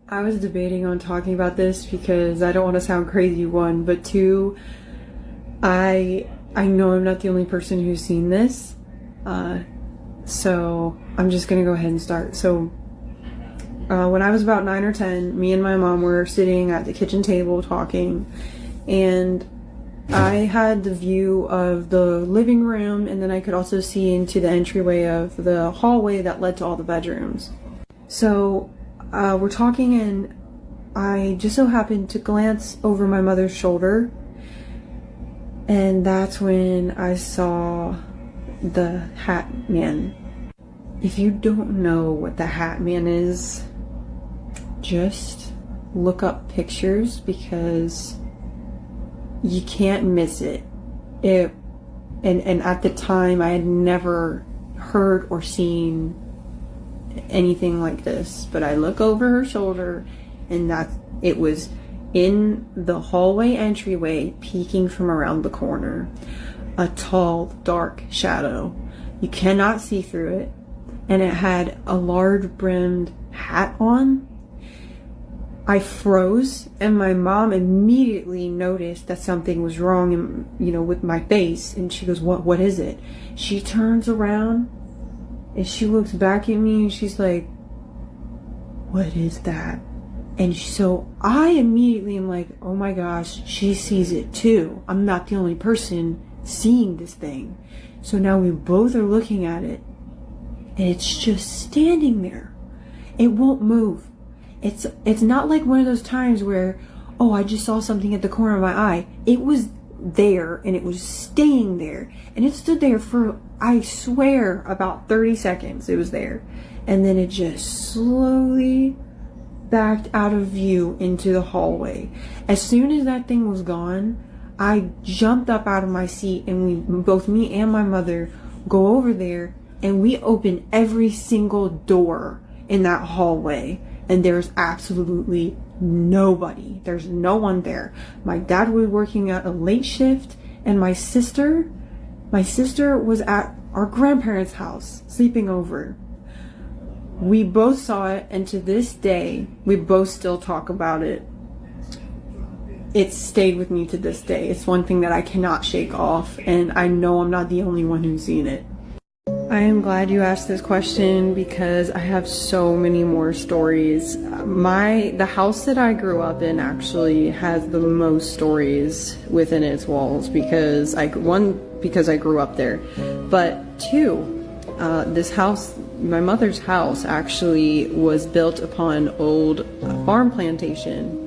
I was debating on talking about this because I don't want to sound crazy, one, but two, I know I'm not the only person who's seen this, so I'm just gonna go ahead and start. So when I was about 9 or 10, me and my mom were sitting at the kitchen table talking, and I had the view of the living room, and then I could also see into the entryway of the hallway that led to all the bedrooms. So we're talking, and I just so happened to glance over my mother's shoulder, and that's when I saw the Hat Man. If you don't know what the Hat Man is, just look up pictures because you can't miss it. And at the time I had never heard or seen anything like this, but I look over her shoulder, and it was in the hallway entryway, peeking from around the corner, a tall dark shadow. You cannot see through it, and it had a large brimmed hat on. I froze, and my mom immediately noticed that something was wrong, with my face, and she goes, what is it? She turns around and she looks back at me, and she's like, what is that? And so I immediately am like, oh my gosh, she sees it too. I'm not the only person seeing this thing. So now we both are looking at it, and it's just standing there. It won't move. It's not like one of those times where, oh, I just saw something at the corner of my eye. It was there, and it was staying there, and it stood there for, I swear, about 30 seconds. It was there, and then it just slowly backed out of view into the hallway. As soon as that thing was gone, I jumped up out of my seat, and both me and my mother go over there, and we open every single door in that hallway, and there's absolutely nobody. There's no one there. My dad was working at a late shift, and my sister was at our grandparents' house sleeping over. We both saw it, and to this day, we both still talk about it. It's stayed with me to this day. It's one thing that I cannot shake off, and I know I'm not the only one who's seen it. I am glad you asked this question because I have so many more stories. The house that I grew up in actually has the most stories within its walls because I grew up there, but two, this house, my mother's house, actually was built upon old farm plantation.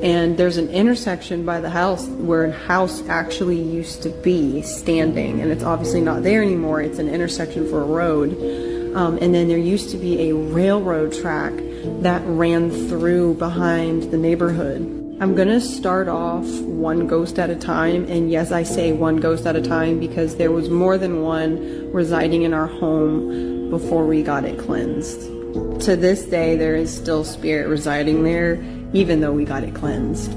And there's an intersection by the house where a house actually used to be standing, and it's obviously not there anymore. It's an intersection for a road. And then there used to be a railroad track that ran through behind the neighborhood. I'm gonna start off one ghost at a time, and yes, I say one ghost at a time because there was more than one residing in our home before we got it cleansed. To this day, there is still spirit residing there, even though we got it cleansed.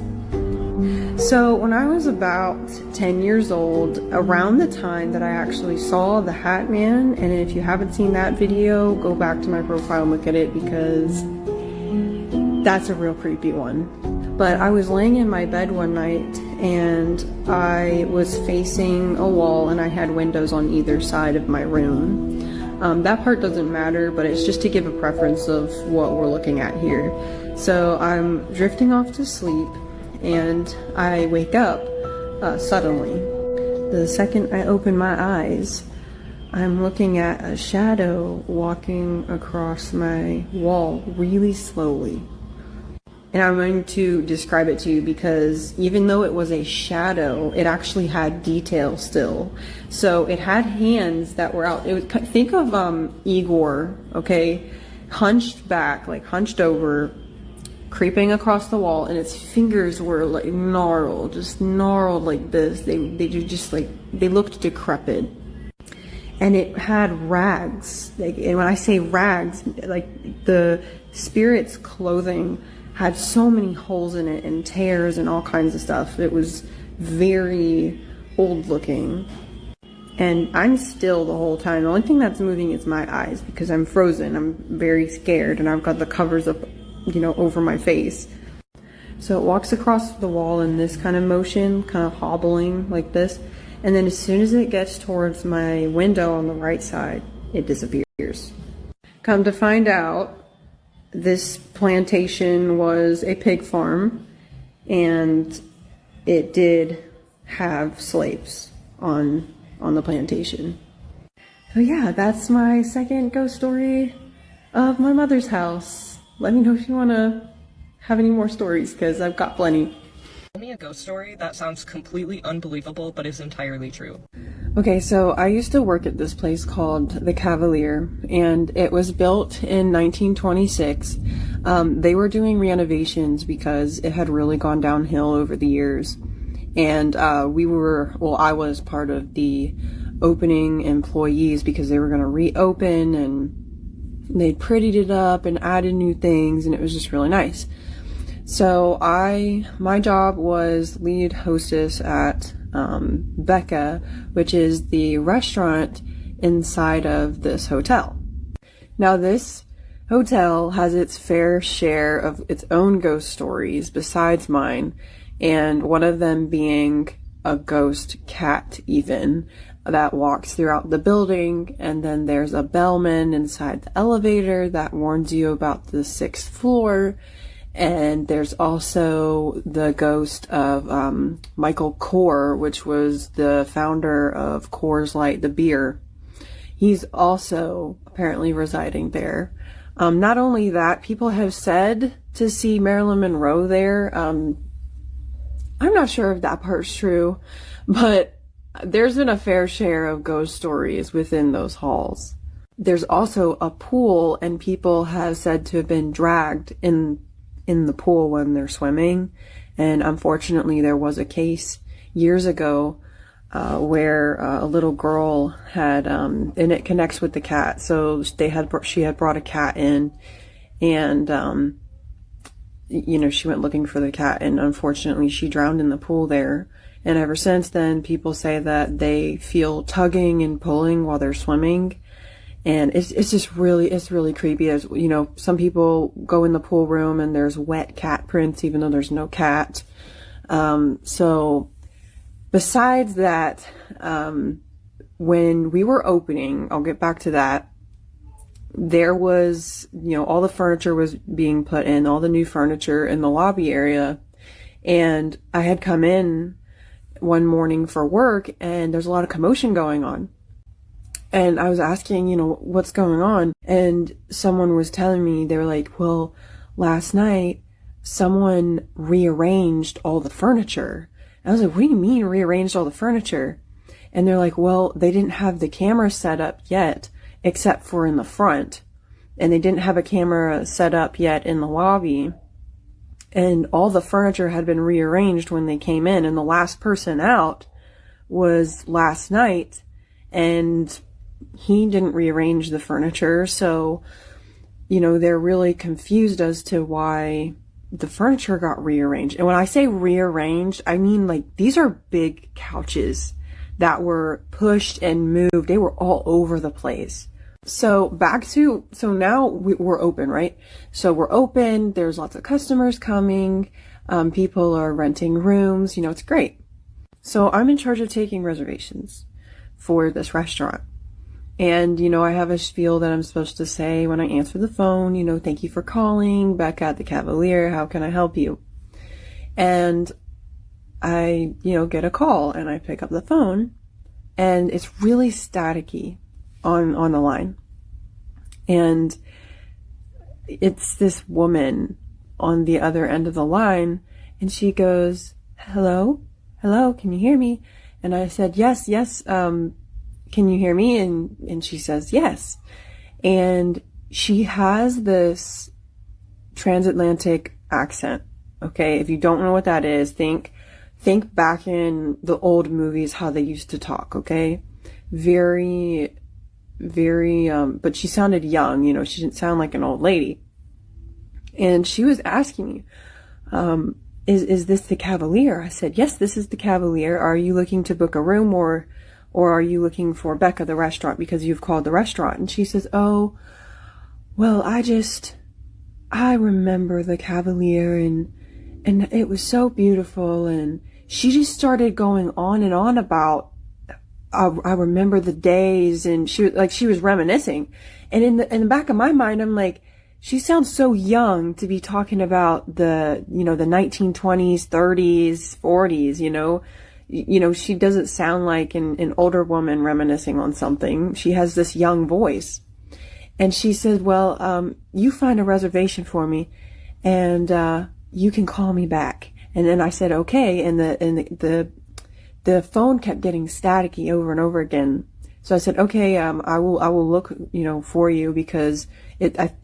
So when I was about 10 years old, around the time that I actually saw the Hat Man, and if you haven't seen that video, go back to my profile and look at it because that's a real creepy one. But I was laying in my bed one night, and I was facing a wall, and I had windows on either side of my room. That part doesn't matter, but it's just to give a preference of what we're looking at here. So I'm drifting off to sleep, and I wake up suddenly. The second I open my eyes, I'm looking at a shadow walking across my wall really slowly. And I'm going to describe it to you because even though it was a shadow, it actually had detail still. So it had hands that were out. Think of Igor, okay, hunched back, like hunched over, creeping across the wall, and its fingers were like gnarled like this. They looked decrepit. And it had rags, and when I say rags, like the spirit's clothing had so many holes in it and tears and all kinds of stuff. It was very old looking. And I'm still the whole time. The only thing that's moving is my eyes because I'm frozen. I'm very scared, and I've got the covers up over my face. So it walks across the wall in this kind of motion, kind of hobbling like this. And then as soon as it gets towards my window on the right side, it disappears. Come to find out, this plantation was a pig farm, and it did have slaves on the plantation. So yeah, that's my second ghost story of my mother's house. Let me know if you want to have any more stories, because I've got plenty. Tell me a ghost story that sounds completely unbelievable but is entirely true. Okay, so I used to work at this place called the Cavalier, and it was built in 1926. They were doing renovations because it had really gone downhill over the years. And I was part of the opening employees because they were going to reopen, and they prettied it up and added new things, and it was just really nice. So my job was lead hostess at Becca, which is the restaurant inside of this hotel. Now this hotel has its fair share of its own ghost stories besides mine, and one of them being a ghost cat even that walks throughout the building, and then there's a bellman inside the elevator that warns you about the 6th floor. And there's also the ghost of Michael Kors, which was the founder of Coors Light, the beer. He's also apparently residing there. Not only that, people have said to see Marilyn Monroe there. I'm not sure if that part's true, but there's been a fair share of ghost stories within those halls. There's also a pool, and people have said to have been dragged in the pool when they're swimming. And unfortunately there was a case years ago where a little girl had and it connects with the cat, so she had brought a cat in, and she went looking for the cat, and unfortunately she drowned in the pool there. And ever since then, people say that they feel tugging and pulling while they're swimming. And it's really creepy. As some people go in the pool room and there's wet cat prints, even though there's no cat. So besides that, when we were opening, I'll get back to that, there was, all the furniture was being put in, all the new furniture in the lobby area. And I had come in one morning for work, and there's a lot of commotion going on. And I was asking, what's going on? And someone was telling me, they were like, well, last night someone rearranged all the furniture. And I was like, what do you mean rearranged all the furniture? And they're like, well, they didn't have the camera set up yet, except for in the front. And they didn't have a camera set up yet in the lobby. And all the furniture had been rearranged when they came in. And the last person out was last night. And he didn't rearrange the furniture, so they're really confused as to why the furniture got rearranged. And when I say rearranged, I mean like these are big couches that were pushed and moved. They were all over the place. So now we're open, right? So we're open, there's lots of customers coming, people are renting rooms, it's great. So I'm in charge of taking reservations for this restaurant. And, I have a spiel that I'm supposed to say when I answer the phone, thank you for calling, Becca at the Cavalier, how can I help you? And I, get a call, and I pick up the phone, and it's really staticky on the line. And it's this woman on the other end of the line, and she goes, hello, can you hear me? And I said, yes, can you hear me? And she says, yes. And she has this transatlantic accent. Okay. If you don't know what that is, think back in the old movies, how they used to talk. Okay. Very, but she sounded young, she didn't sound like an old lady. And she was asking me, is this the Cavalier? I said, yes, this is the Cavalier. Are you looking to book a room, or are you looking for Becca, the restaurant, because you've called the restaurant? And she says, oh, well, I I remember the Cavalier, and it was so beautiful. And she just started going on and on about, I remember the days, and she was reminiscing. And in the back of my mind, I'm like, she sounds so young to be talking about the 1920s, 30s, 40s, she doesn't sound like an older woman reminiscing on something. She has this young voice. And she said, well, you find a reservation for me, and you can call me back. And then I said, okay. And the phone kept getting staticky over and over again. So I said, okay, I will look, for you, because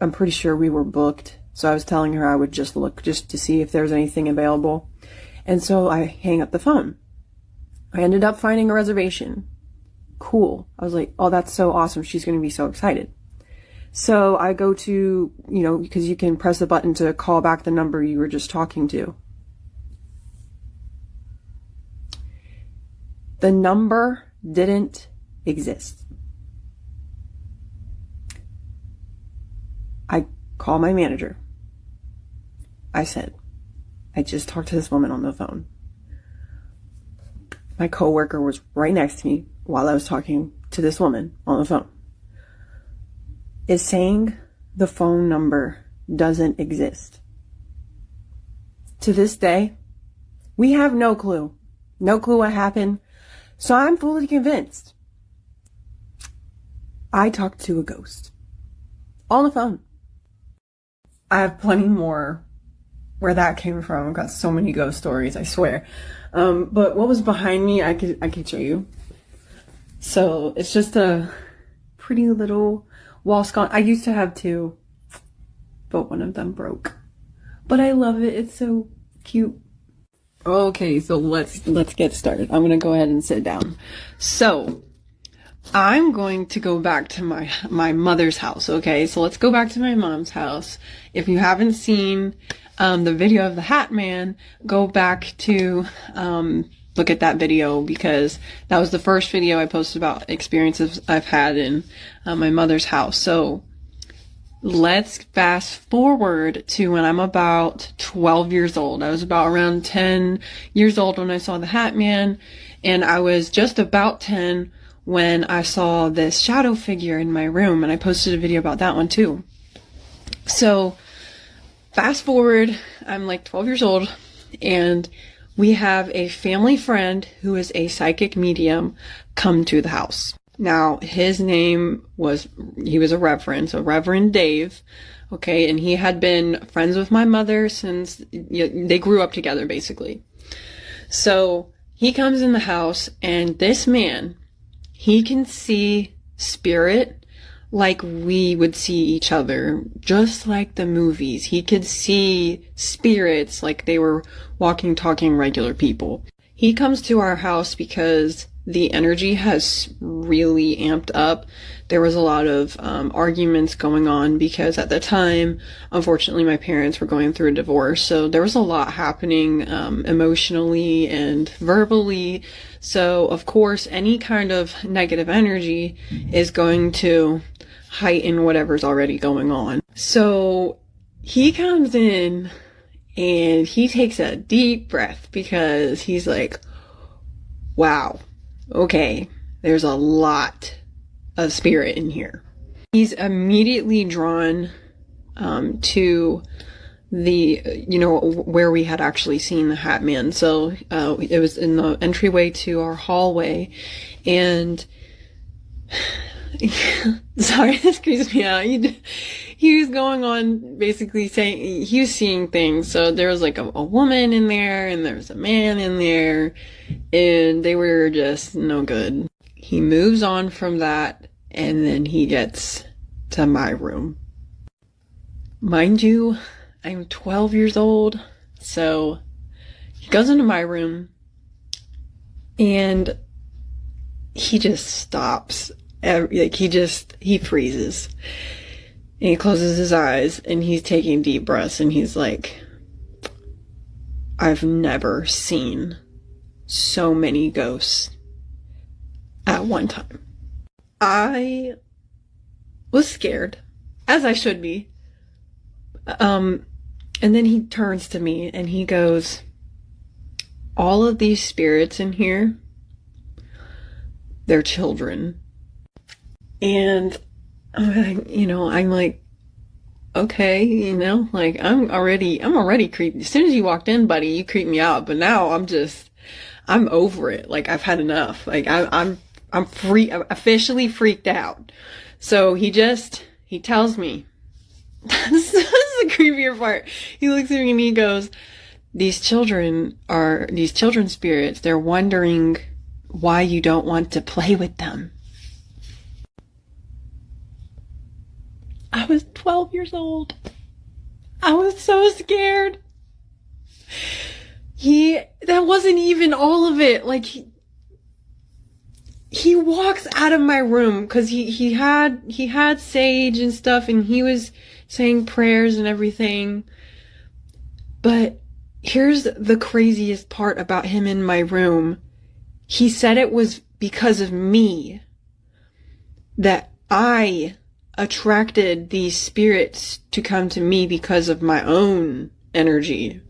I'm pretty sure we were booked. So I was telling her I would just look just to see if there's anything available. And so I hang up the phone. I ended up finding a reservation. Cool. I was like, oh, that's so awesome. She's going to be so excited. So I go to, because you can press the button to call back the number you were just talking to. The number didn't exist. I call my manager. I said, I just talked to this woman on the phone. My coworker was right next to me while I was talking to this woman on the phone. Is saying the phone number doesn't exist. To this day, we have no clue. No clue what happened. So I'm fully convinced I talked to a ghost on the phone. I have plenty more where that came from. I've got so many ghost stories, I swear. But what was behind me, I could show you. So it's just a pretty little wall sconce. I used to have two, but one of them broke. But I love it. It's so cute. Okay, so let's get started. I'm gonna go ahead and sit down. So I'm going to go back to my mother's house. Okay, so let's go back to my mom's house. If you haven't seen the video of the Hat Man, go back to look at that video, because that was the first video I posted about experiences I've had in my mother's house. So let's fast forward to when I'm about 12 years old. I was about around 10 years old when I saw the Hat Man, and I was just about 10 when I saw this shadow figure in my room, and I posted a video about that one too. So fast forward, I'm like 12 years old, and we have a family friend who is a psychic medium come to the house. Now, his name he was a reverend, so Reverend Dave, okay, and he had been friends with my mother since they grew up together, basically. So he comes in the house, and this man, he can see spirit like we would see each other, just like the movies. He could see spirits like they were walking, talking regular people. He comes to our house because the energy has really amped up. There was a lot of arguments going on because at the time, unfortunately, my parents were going through a divorce. So there was a lot happening emotionally and verbally. So, of course, any kind of negative energy is going to heighten whatever's already going on. So he comes in and he takes a deep breath because he's like, wow, okay, there's a lot of spirit in here. He's immediately drawn to the, where we had actually seen the Hat Man. So it was in the entryway to our hallway, and sorry, this creeps me out. He was going on basically saying he was seeing things. So there was like a woman in there, and there was a man in there, and they were just no good. He moves on from that, and then he gets to my room. Mind you, I'm 12 years old, so he goes into my room, and he just stops. He freezes, and he closes his eyes, and he's taking deep breaths, and he's like, I've never seen so many ghosts at one time. I was scared, as I should be, And then he turns to me and he goes, all of these spirits in here, they're children. And I'm like, okay, like I'm already creeped. As soon as you walked in, buddy, you creeped me out. But now I'm over it. Like I've had enough. Like I'm officially freaked out. So he tells me, this is the creepier part. He looks at me and he goes, these children spirits. They're wondering why you don't want to play with them. I was 12 years old. I was so scared. That wasn't even all of it. Like, he walks out of my room because he had sage and stuff and he was saying prayers and everything. But here's the craziest part about him in my room. He said it was because of me that I attracted these spirits to come to me because of my own energy.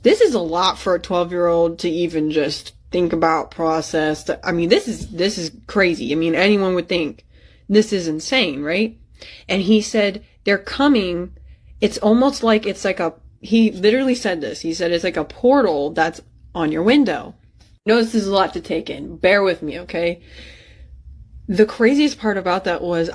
This is a lot for a 12-year-old to even just think about, process. I mean, this is crazy. I mean, anyone would think this is insane, right? And he said they're coming. It's almost like he literally said this. He said it's like a portal that's on your window. Notice this is a lot to take in. Bear with me, okay? The craziest part about that was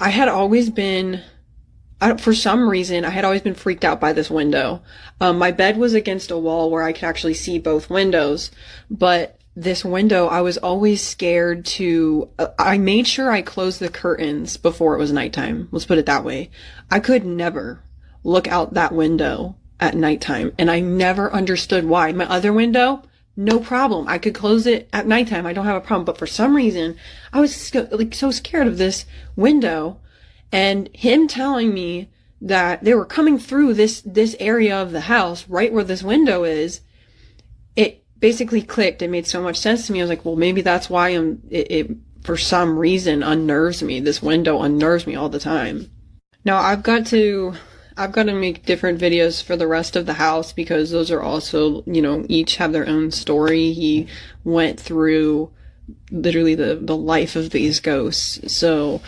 for some reason, I had always been freaked out by this window. My bed was against a wall where I could actually see both windows, but this window, I was always scared I made sure I closed the curtains before it was nighttime. Let's put it that way. I could never look out that window at nighttime, and I never understood why. My other window, no problem. I could close it at nighttime. I don't have a problem. But for some reason, I was so scared of this window, and him telling me that they were coming through this area of the house right where this window is. It basically clicked. It made so much sense to me. I was like, well, maybe that's why it for some reason unnerves me. This window unnerves me all the time. Now I've got to make different videos for the rest of the house because those are also, each have their own story. He went through literally the life of these ghosts. So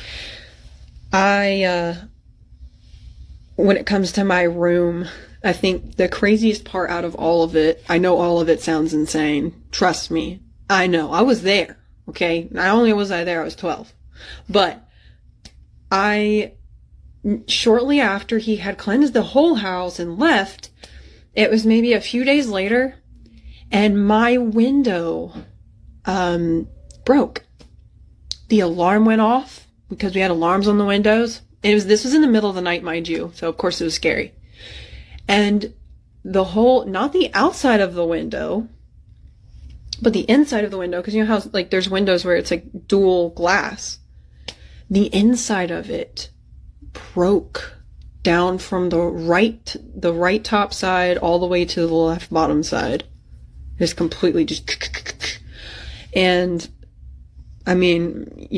when it comes to my room, I think the craziest part out of all of it, I know all of it sounds insane. Trust me. I know. I was there. Okay. Not only was I there, I was 12. But shortly after he had cleansed the whole house and left, it was maybe a few days later, and my window broke. The alarm went off because we had alarms on the windows. This was in the middle of the night, mind you, so of course it was scary. And not the outside of the window, but the inside of the window, because you know how there's windows where it's like dual glass. The inside of it broke down from the right top side all the way to the left bottom side. Just completely and I mean,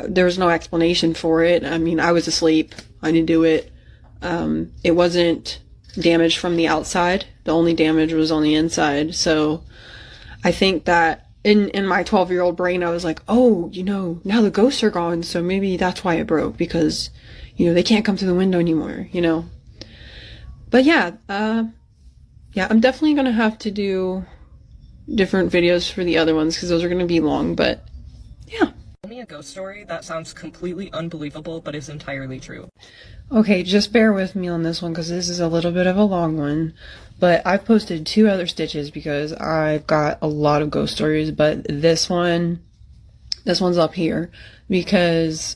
there was no explanation for it. I mean, I was asleep. I didn't do it. It wasn't damage from the outside. The only damage was on the inside. So I think that in my 12-year-old brain, I was like, oh, now the ghosts are gone. So maybe that's why it broke, because they can't come through the window anymore, But yeah, I'm definitely going to have to do different videos for the other ones because those are going to be long, but yeah. Tell me a ghost story that sounds completely unbelievable but is entirely true. Okay, just bear with me on this one because this is a little bit of a long one, but I've posted 2 other stitches because I've got a lot of ghost stories, but this one's up here because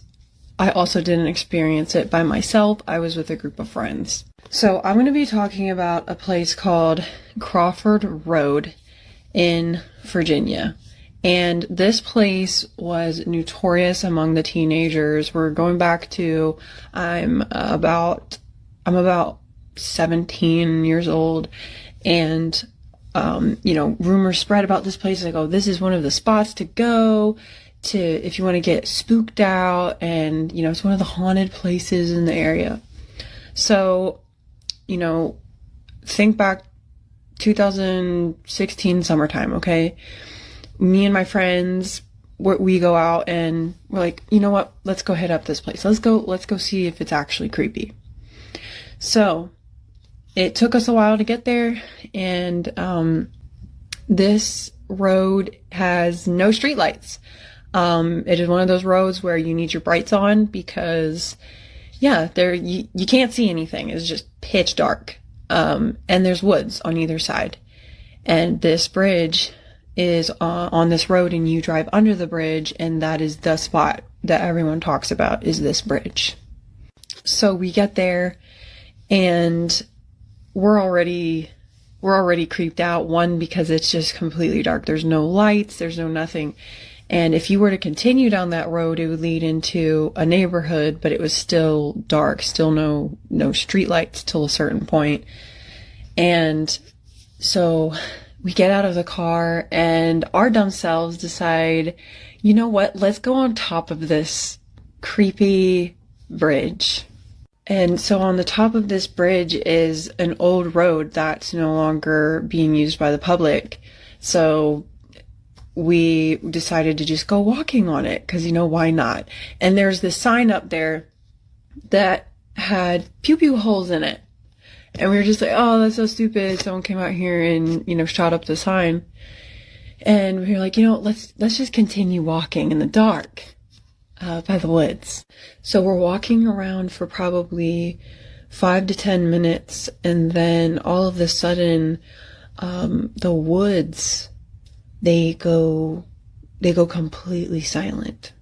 I also didn't experience it by myself. I was with a group of friends. So I'm going to be talking about a place called Crawford Road in Virginia. And this place was notorious among the teenagers. We're going back to, I'm about 17 years old. And, rumors spread about this place. Like, oh, this is one of the spots to go to if you want to get spooked out, and it's one of the haunted places in the area. So you know, think back 2016 summertime, okay? Me and my friends, we go out and we're like, you know what? Let's go hit up this place. Let's go see if it's actually creepy. So it took us a while to get there, and this road has no streetlights. It is one of those roads where you need your brights on because, yeah, you can't see anything. It's just pitch dark. And there's woods on either side. And this bridge is on this road, and you drive under the bridge, and that is the spot that everyone talks about, is this bridge. So we get there, and we're already creeped out. One, because it's just completely dark. There's no lights, there's no nothing. And if you were to continue down that road, it would lead into a neighborhood, but it was still dark, still no street lights till a certain point. And so we get out of the car, and our dumb selves decide, you know what, let's go on top of this creepy bridge. And so on the top of this bridge is an old road that's no longer being used by the public. So we decided to just go walking on it because, you know, why not? And there's this sign up there that had pew pew holes in it. And we were just like, oh, that's so stupid. Someone came out here and, you know, shot up the sign. And we were like, you know, let's just continue walking in the dark by the woods. So we're walking around for probably 5 to 10 minutes. And then all of a sudden, the woods, they go completely silent.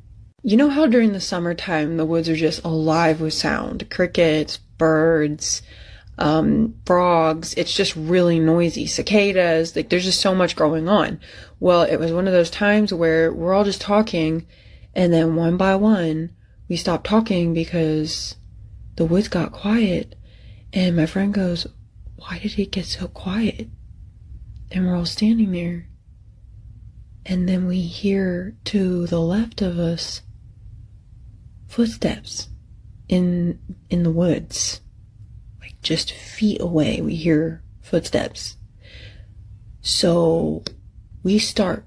You know how during the summertime, the woods are just alive with sound, crickets, birds, frogs, it's just really noisy, cicadas, like there's just so much going on. Well, it was one of those times where we're all just talking, and then one by one, we stopped talking because the woods got quiet. And my friend goes, why did it get so quiet? And we're all standing there. And then we hear to the left of us footsteps in the woods. Like just feet away, we hear footsteps. So we start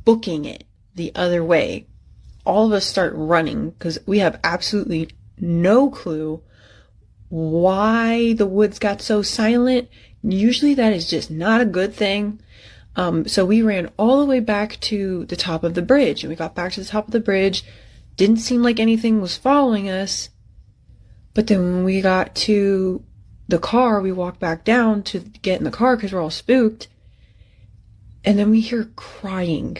booking it the other way. All of us start running because we have absolutely no clue why the woods got so silent. Usually that is just not a good thing. So we ran all the way back to the top of the bridge, and we got back to the top of the bridge. Didn't seem like anything was following us. But then when we got to the car, we walked back down to get in the car because we're all spooked. And then we hear crying.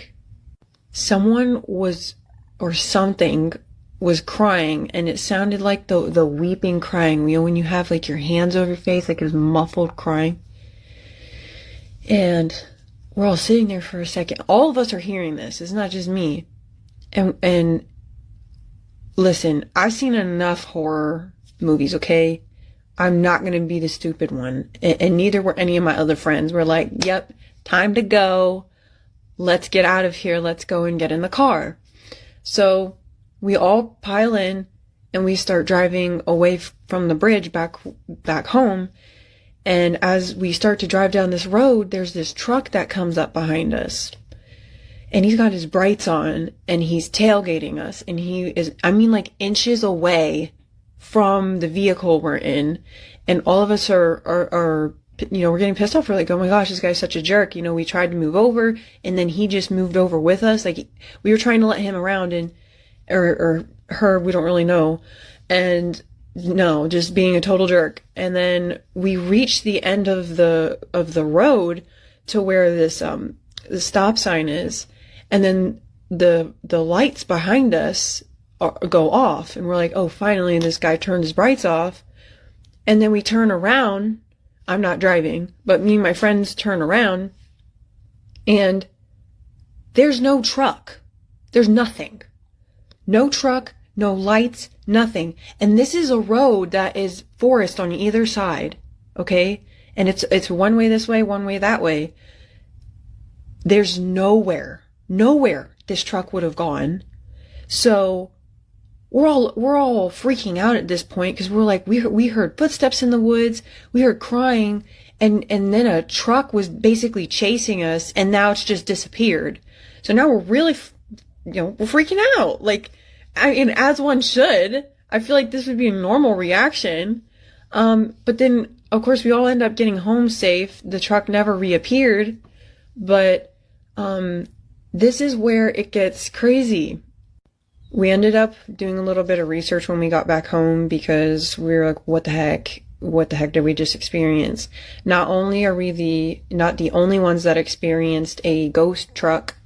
Someone was, or something was crying, and it sounded like the weeping crying. You know, when you have like your hands over your face, like it was muffled crying. And we're all sitting there for a second. All of us are hearing this. It's not just me. And listen, I've seen enough horror movies, okay? I'm not going to be the stupid one. And neither were any of my other friends. We're like, yep, time to go. Let's get out of here. Let's go and get in the car. So we all pile in and we start driving away from the bridge back home. And as we start to drive down this road, there's this truck that comes up behind us. And he's got his brights on, and he's tailgating us. And he is, I mean, like inches away from the vehicle we're in. And all of us are you know, we're getting pissed off. We're like, oh my gosh, this guy's such a jerk. You know, we tried to move over, and then he just moved over with us. Like, we were trying to let him around, and, or her, we don't really know. And no, just being a total jerk. And then we reached the end of the road to where this, the stop sign is. And then the lights behind us go off, and we're like, oh, finally, this guy turned his brights off. And then we turn around. I'm not driving, but me and my friends turn around, and there's no truck. There's nothing. No truck, no lights, nothing. And this is a road that is forest on either side, okay? And it's one way this way, one way that way. There's nowhere this truck would have gone. So we're all freaking out at this point because we're like, we heard footsteps in the woods, we heard crying, and then a truck was basically chasing us, and now it's just disappeared. So now we're really, we're freaking out. Like, I mean, as one should. I feel like this would be a normal reaction. But then, of course, we all end up getting home safe. The truck never reappeared. But, this is where it gets crazy. We ended up doing a little bit of research when we got back home because we were like, what the heck? What the heck did we just experience? Not only are we not the only ones that experienced a ghost truck,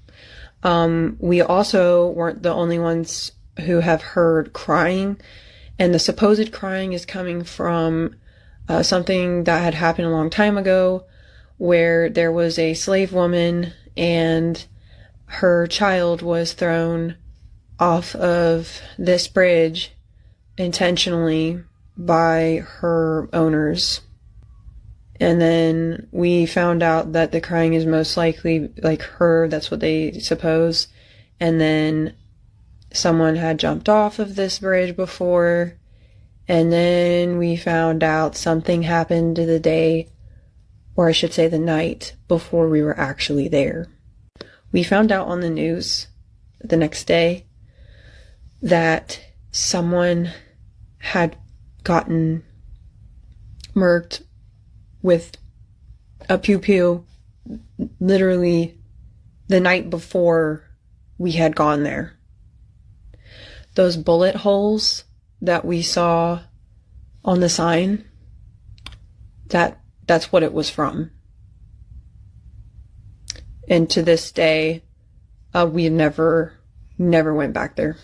we also weren't the only ones who have heard crying, and the supposed crying is coming from something that had happened a long time ago, where there was a slave woman and her child was thrown off of this bridge intentionally by her owners. And then we found out that the crying is most likely like her, that's what they suppose. And then someone had jumped off of this bridge before. And then we found out something happened the day, or I should say the night, before we were actually there. We found out on the news the next day that someone had gotten murked with a pew-pew literally the night before we had gone there. Those bullet holes that we saw on the sign, that's what it was from. And to this day, we never went back there.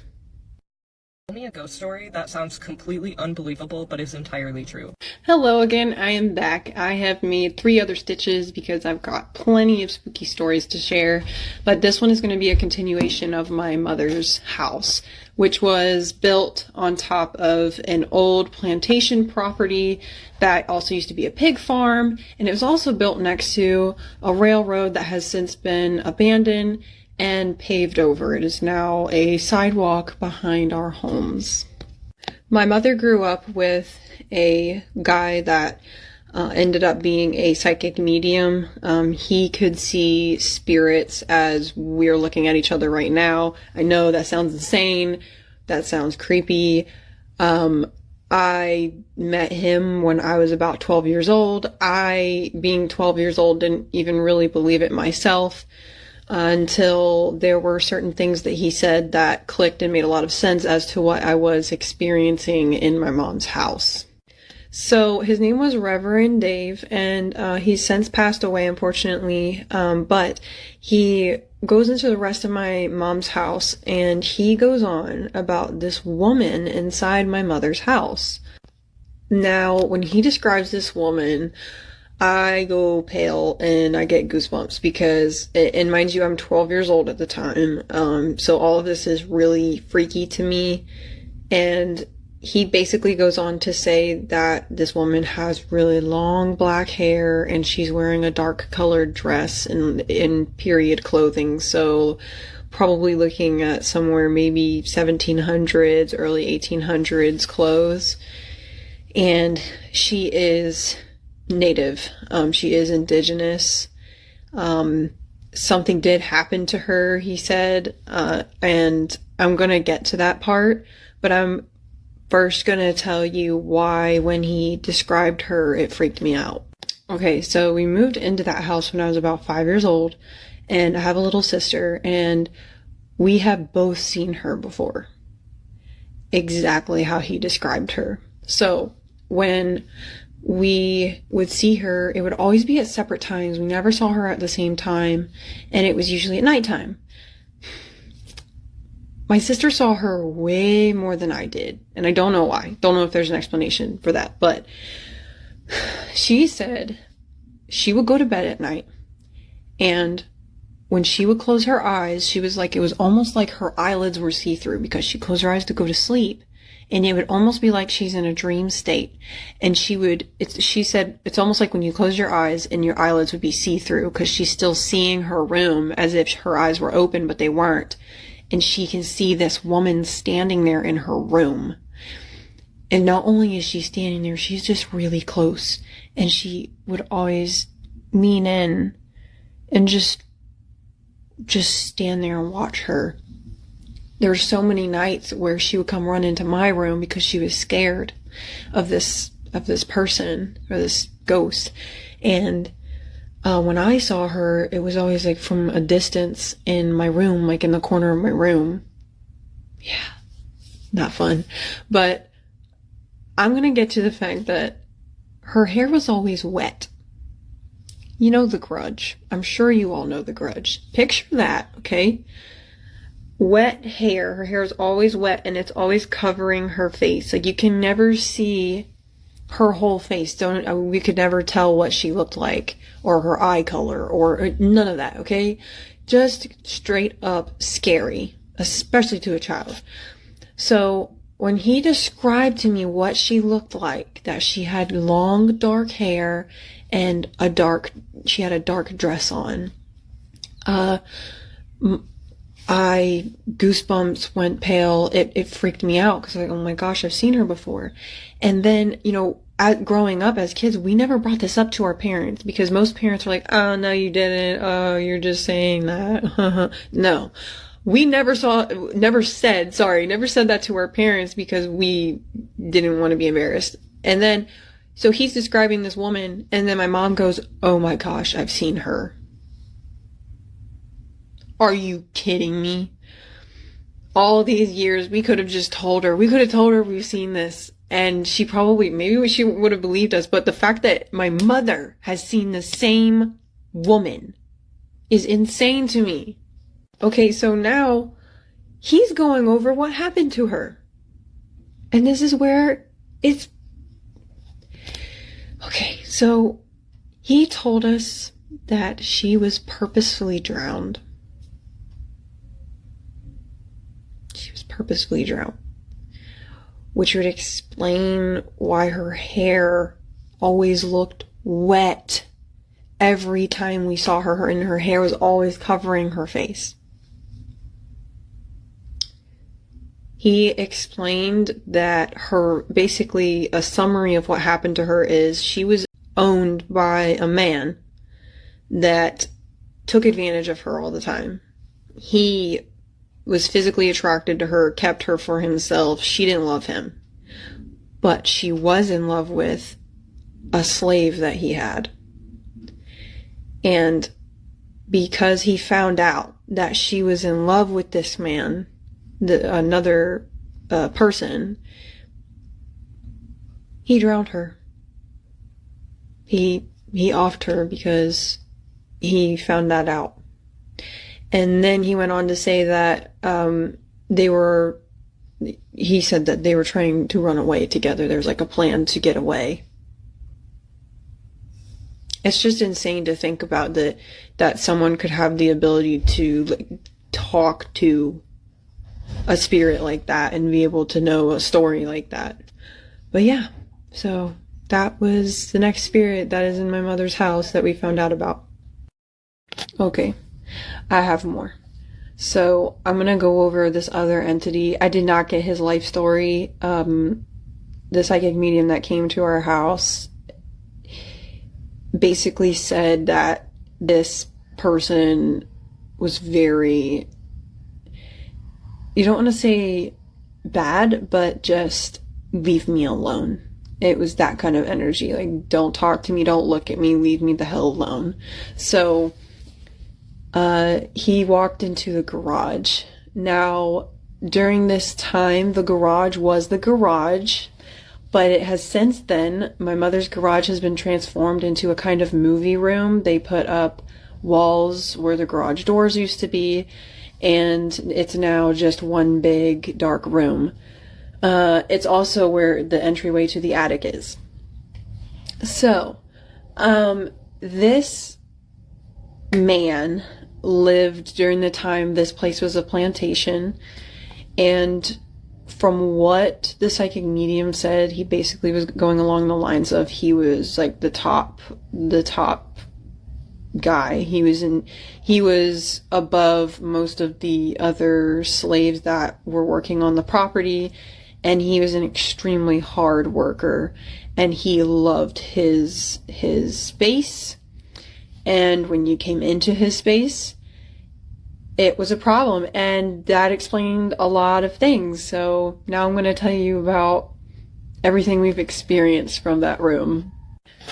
Tell me a ghost story that sounds completely unbelievable but is entirely true. Hello again, I am back. I have made 3 other stitches because I've got plenty of spooky stories to share, but this one is going to be a continuation of my mother's house, which was built on top of an old plantation property that also used to be a pig farm, and it was also built next to a railroad that has since been abandoned and paved over. It is now a sidewalk behind our homes. My mother grew up with a guy that ended up being a psychic medium. He could see spirits as we're looking at each other right now. I know that sounds insane. That sounds creepy. I met him when I was about 12 years old. I, being 12 years old, didn't even really believe it myself until there were certain things that he said that clicked and made a lot of sense as to what I was experiencing in my mom's house. So his name was Reverend Dave, and he's since passed away, unfortunately, but he goes into the rest of my mom's house, and he goes on about this woman inside my mother's house. Now, when he describes this woman, I go pale and I get goosebumps because, and mind you, I'm 12 years old at the time, so all of this is really freaky to me. And he basically goes on to say that this woman has really long black hair and she's wearing a dark colored dress in period clothing, so probably looking at somewhere maybe 1700s, early 1800s clothes. And she is Native. She is indigenous. Something did happen to her, he said, and I'm gonna get to that part, but I'm first gonna tell you why when he described her, it freaked me out. Okay, so we moved into that house when I was about 5 years old, and I have a little sister, and we have both seen her before. Exactly how he described her. So when we would see her, it would always be at separate times. We never saw her at the same time, and it was usually at nighttime. My sister saw her way more than I did, and I don't know why. Don't know if there's an explanation for that, but she said she would go to bed at night, and when she would close her eyes, she was like, it was almost like her eyelids were see-through because she closed her eyes to go to sleep. And it would almost be like she's in a dream state. And she said, it's almost like when you close your eyes and your eyelids would be see-through because she's still seeing her room as if her eyes were open, but they weren't. and she can see this woman standing there in her room. And not only is she standing there, she's just really close. And she would always lean in and just stand there and watch her. There were so many nights where she would come run into my room because she was scared of this person or this ghost. And when I saw her, it was always like from a distance in my room, like in the corner of my room. Yeah, not fun. But I'm gonna get to the fact that her hair was always wet. You know The Grudge. I'm sure you all know The Grudge. Picture that, okay? Wet hair. Her hair is always wet and it's always covering her face. Like, you can never see her whole face. We could never tell what she looked like or her eye color or none of that, okay? Just straight up scary, especially to a child. So when he described to me what she looked like, that she had long dark hair and she had a dark dress on, goosebumps went pale. It freaked me out because like, oh my gosh, I've seen her before. And then, growing up as kids, we never brought this up to our parents because most parents are like, oh, no, you didn't. Oh, you're just saying that. No, we never said that to our parents because we didn't want to be embarrassed. And then, so he's describing this woman and then my mom goes, oh my gosh, I've seen her. Are you kidding me? All these years, we could have just told her. We could have told her we've seen this. And she maybe she would have believed us. But the fact that my mother has seen the same woman is insane to me. Okay, so now he's going over what happened to her. And this is where it's... Okay, so he told us that she was purposefully drowned. Purposefully drowned, which would explain why her hair always looked wet every time we saw her, and her hair was always covering her face. He explained that basically a summary of what happened to her is she was owned by a man that took advantage of her all the time. He was physically attracted to her, kept her for himself. She didn't love him. But she was in love with a slave that he had. And because he found out that she was in love with this man, another person, he drowned her. He offed her because he found that out. And then he went on to say that he said that they were trying to run away together. There's like a plan to get away. It's just insane to think about that someone could have the ability to talk to a spirit like that and be able to know a story like that. But yeah, so that was the next spirit that is in my mother's house that we found out about. Okay. I have more. So I'm going to go over this other entity. I did not get his life story. The psychic medium that came to our house basically said that this person was very, you don't want to say bad, but just leave me alone. It was that kind of energy. Like, don't talk to me, don't look at me, leave me the hell alone. So he walked into the garage. Now, during this time, the garage was the garage, but it has since then, my mother's garage has been transformed into a kind of movie room. They put up walls where the garage doors used to be, and it's now just one big dark room. It's also where the entryway to the attic is. So, this man lived during the time this place was a plantation, and from what the psychic medium said, he basically was going along the lines of he was like the top guy. He was above most of the other slaves that were working on the property, and he was an extremely hard worker, and he loved his space. And when you came into his space, it was a problem, and that explained a lot of things. So now I'm going to tell you about everything we've experienced from that room.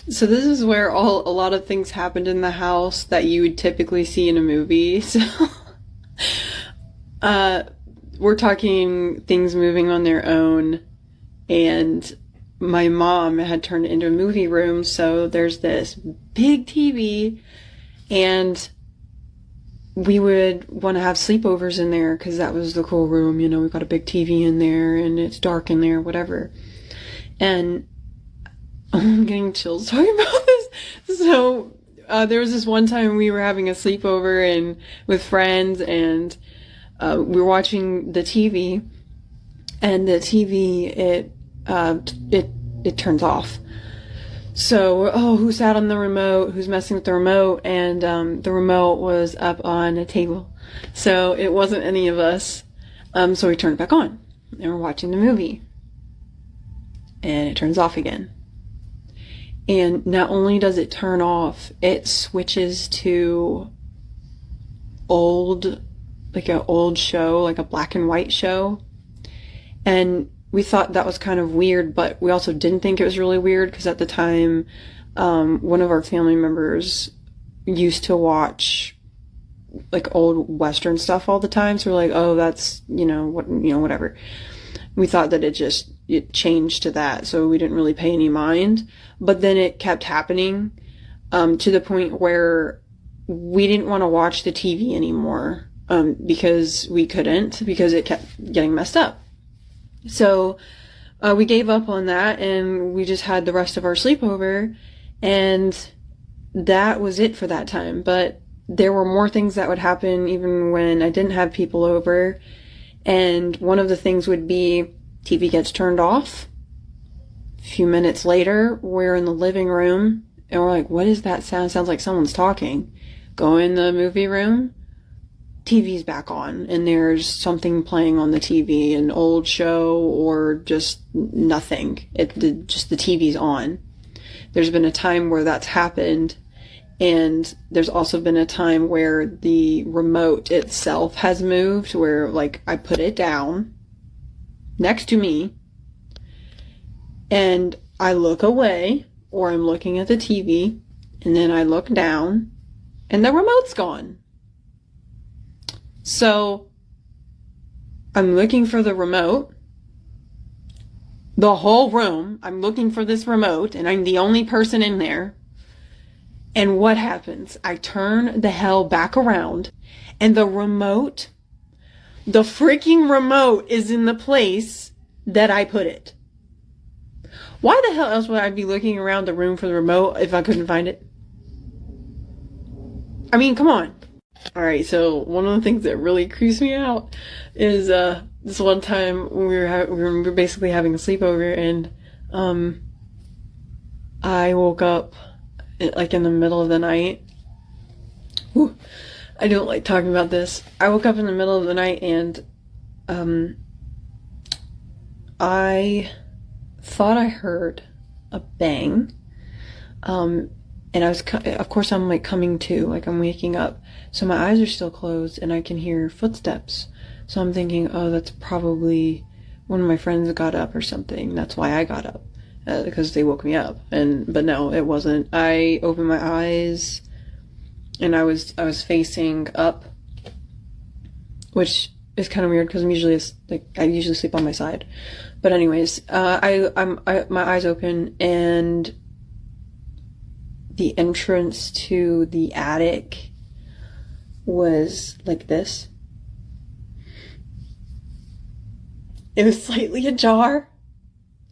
So this is where a lot of things happened in the house that you would typically see in a movie. So we're talking things moving on their own, and my mom had turned it into a movie room. So there's this big TV, and we would want to have sleepovers in there because that was the cool room. You know, we've got a big TV in there and it's dark in there, whatever. And I'm getting chills talking about this. So there was this one time we were having a sleepover and with friends, and we were watching the TV, and the TV it turns off. So who sat on the remote? Who's messing with the remote? And the remote was up on a table, so it wasn't any of us. So we turned it back on, and we're watching the movie, and it turns off again. And not only does it turn off, it switches to like an old show, like a black and white show. And we thought that was kind of weird, but we also didn't think it was really weird because at the time, one of our family members used to watch like old Western stuff all the time. So we're like, oh, that's, whatever. We thought that it changed to that, so we didn't really pay any mind. But then it kept happening to the point where we didn't want to watch the TV anymore because we couldn't, because it kept getting messed up. So we gave up on that, and we just had the rest of our sleepover, and that was it for that time. But there were more things that would happen even when I didn't have people over. And one of the things would be TV gets turned off. A few minutes later, we're in the living room, and we're like, what is that sound? Sounds like someone's talking. Go in the movie room, TV's back on, and there's something playing on the TV, an old show or just nothing. Just the TV's on. There's been a time where that's happened, and there's also been a time where the remote itself has moved, where like I put it down next to me, and I look away, or I'm looking at the TV, and then I look down, and the remote's gone. So I'm looking for the remote. The whole room, I'm looking for this remote, and I'm the only person in there. And what happens? I turn the hell back around, and the freaking remote is in the place that I put it. Why the hell else would I be looking around the room for the remote if I couldn't find it? I mean, come on. Alright, so one of the things that really creeps me out is this one time we were basically having a sleepover, and I woke up like in the middle of the night. Whew, I don't like talking about this. I woke up in the middle of the night, and I thought I heard a bang. And I was, of course, I'm like coming to, like I'm waking up. So my eyes are still closed, and I can hear footsteps. So I'm thinking, oh, that's probably one of my friends got up or something. That's why I got up, because they woke me up. But no, it wasn't. I opened my eyes, and I was facing up, which is kind of weird because I usually sleep on my side. But anyways, my eyes open, and the entrance to the attic was like this. It was slightly ajar,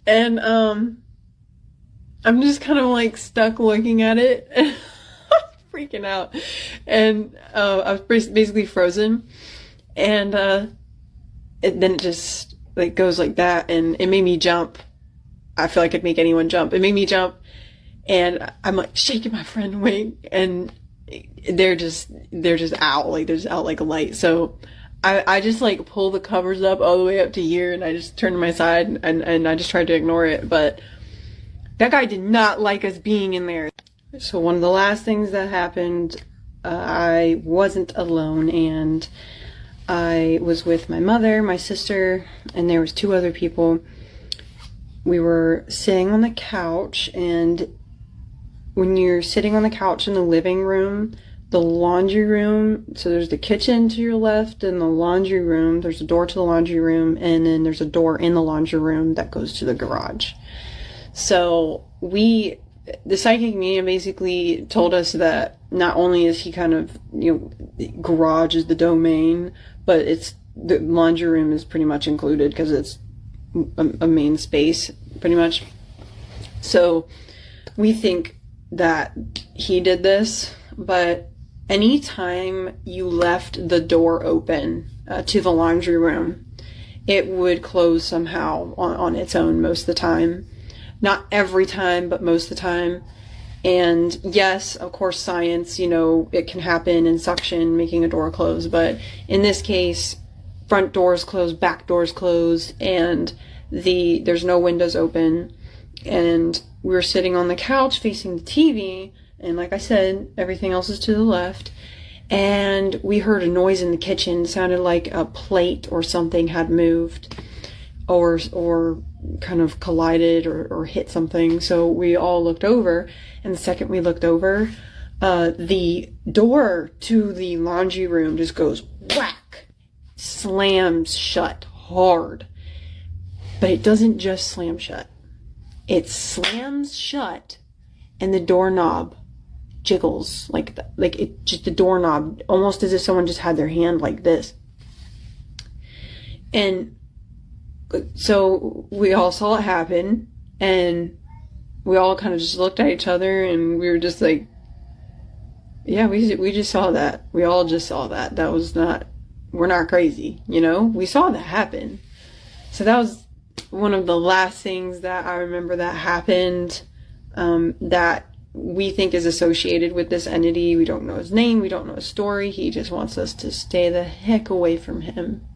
and I'm just kind of like stuck looking at it, freaking out, and I was basically frozen, and then it just like goes like that, and it made me jump. I feel like I'd make anyone jump. It made me jump. And I'm like shaking my friend awake, and they're just out, like they're just out like a light. So I just like pull the covers up all the way up to here, and I just turn to my side, and I just tried to ignore it. But that guy did not like us being in there. So one of the last things that happened, I wasn't alone, and I was with my mother, my sister, and there was 2 other people. We were sitting on the couch, and when you're sitting on the couch in the living room, the laundry room, so there's the kitchen to your left and the laundry room, there's a door to the laundry room, and then there's a door in the laundry room that goes to the garage. So the psychic medium basically told us that not only is he kind of, the garage is the domain, but the laundry room is pretty much included because it's a main space, pretty much. So we think that he did this, but anytime you left the door open to the laundry room, it would close somehow on its own most of the time. Not every time, but most of the time. And yes, of course, science, it can happen in suction, making a door close. But in this case, front doors close, back doors close, and there's no windows open. And we were sitting on the couch facing the TV, and like I said, everything else is to the left. And we heard a noise in the kitchen. It sounded like a plate or something had moved, or kind of collided or hit something. So we all looked over, and the second we looked over, the door to the laundry room just goes whack, slams shut hard. But it doesn't just slam shut. It slams shut, and the doorknob jiggles like the doorknob, almost as if someone just had their hand like this. And so we all saw it happen, and we all kind of just looked at each other, and we were just like, yeah, we just saw that. We all just saw that. We're not crazy, we saw that happen. So that was one of the last things that I remember that happened, that we think is associated with this entity. We don't know his name, we don't know his story. He just wants us to stay the heck away from him.